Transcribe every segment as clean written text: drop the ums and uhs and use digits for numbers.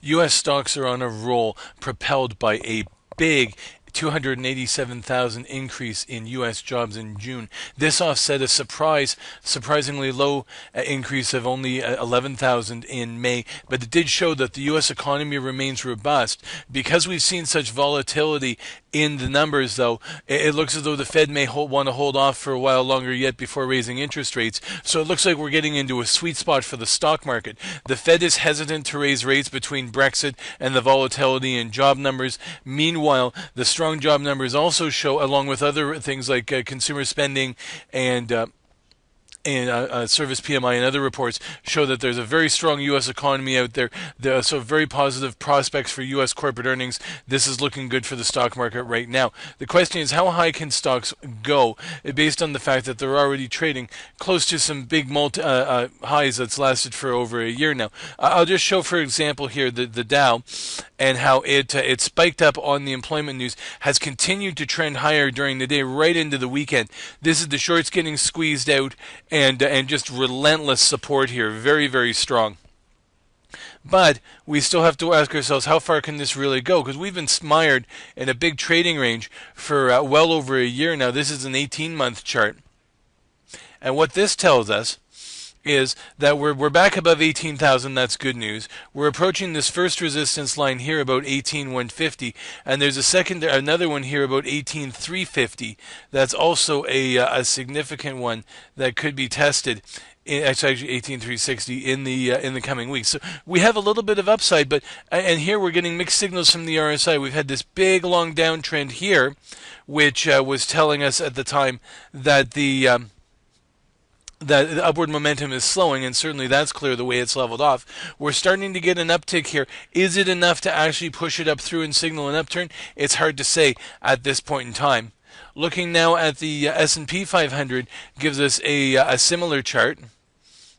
U.S. stocks are on a roll, propelled by a big 287,000 increase in U.S. jobs in June. This offset a surprisingly low increase of only 11,000 in May, but it did show that the U.S. economy remains robust. Because we've seen such volatility in the numbers, though, it looks as though the Fed may want to hold off for a while longer yet before raising interest rates. So it looks like we're getting into a sweet spot for the stock market. The Fed is hesitant to raise rates between Brexit and the volatility in job numbers. Meanwhile, the strong job numbers also show, along with other things like consumer spending and service PMI and other reports, show that there's a very strong U.S. economy out there. There are so very positive prospects for U.S. corporate earnings. This is looking good for the stock market right now. The question is, how high can stocks go based on the fact that they're already trading close to some big highs that's lasted for over a year now. I'll just show, for example, here the Dow and how it spiked up on the employment news, has continued to trend higher during the day right into the weekend. This is the shorts getting squeezed out, and just relentless support here, very, very strong. But we still have to ask ourselves, how far can this really go? Because we've been mired in a big trading range for well over a year now. This is an 18-month chart. And what this tells us is that we're back above 18,000. That's good news. We're approaching this first resistance line here about 18,150, and there's another one here about 18,350. That's also a significant one that could be tested. It's actually 18,360 in the coming weeks. So we have a little bit of upside, but and here we're getting mixed signals from the RSI. We've had this big long downtrend here, which was telling us at the time that the upward momentum is slowing, and certainly that's clear the way it's leveled off. We're starting to get an uptick here. Is it enough to actually push it up through and signal an upturn? It's hard to say at this point in time. Looking now at the S&P 500 gives us a similar chart.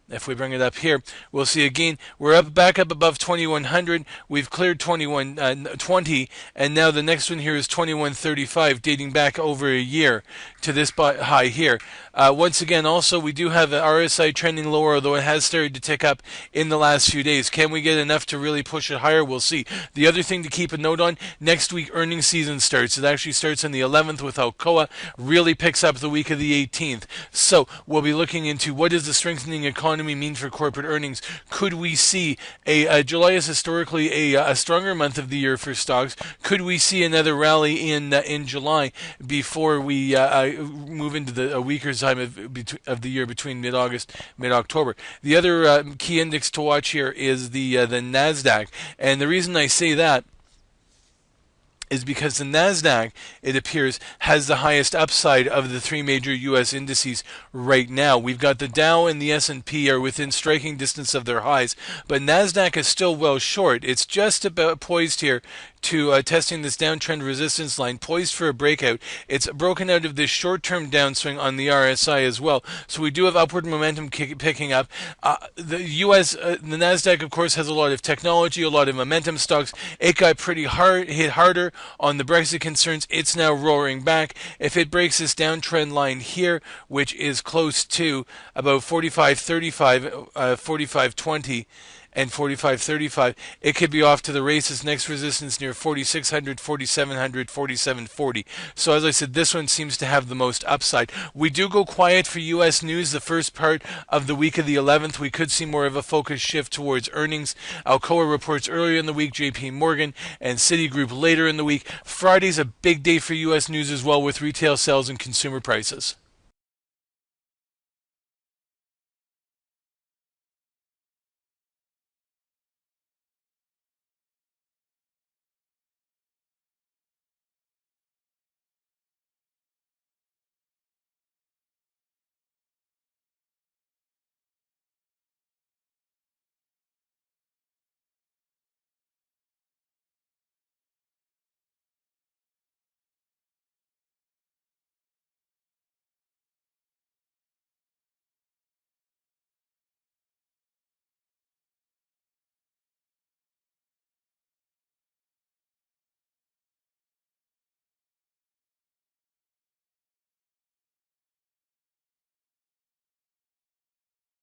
If we bring it up here, we'll see again, we're back up above 2100. We've cleared 2120, and now the next one here is 2135, dating back over a year to this high here. Once again, also, we do have an RSI trending lower, although it has started to tick up in the last few days. Can we get enough to really push it higher? We'll see. The other thing to keep a note on, next week earnings season starts. It actually starts on the 11th with Alcoa, really picks up the week of the 18th. So we'll be looking into what is the strengthening economy mean for corporate earnings. Could we see July is historically a stronger month of the year for stocks? Could we see another rally in July before we move into a weaker time of the year between mid-August, mid-October? The other key index to watch here is the Nasdaq, and the reason I say that is because the Nasdaq, it appears, has the highest upside of the three major U.S. indices right now. We've got the Dow and the S&P are within striking distance of their highs, but Nasdaq is still well short. It's just about poised here to testing this downtrend resistance line, poised for a breakout. It's broken out of this short-term downswing on the RSI as well. So we do have upward momentum picking up. The Nasdaq, of course, has a lot of technology, a lot of momentum stocks. It got pretty hit harder on the Brexit concerns. It's now roaring back. If it breaks this downtrend line here, which is close to about 45.35, 45.20, and 45.35, it could be off to the races. Next resistance near 4600, 4700, 4740. So as I said, this one seems to have the most upside. We do go quiet for U.S. news the first part of the week of the 11th. We could see more of a focus shift towards earnings. Alcoa reports earlier in the week, JP Morgan and Citigroup later in the week. Friday's a big day for U.S. news as well, with retail sales and consumer prices.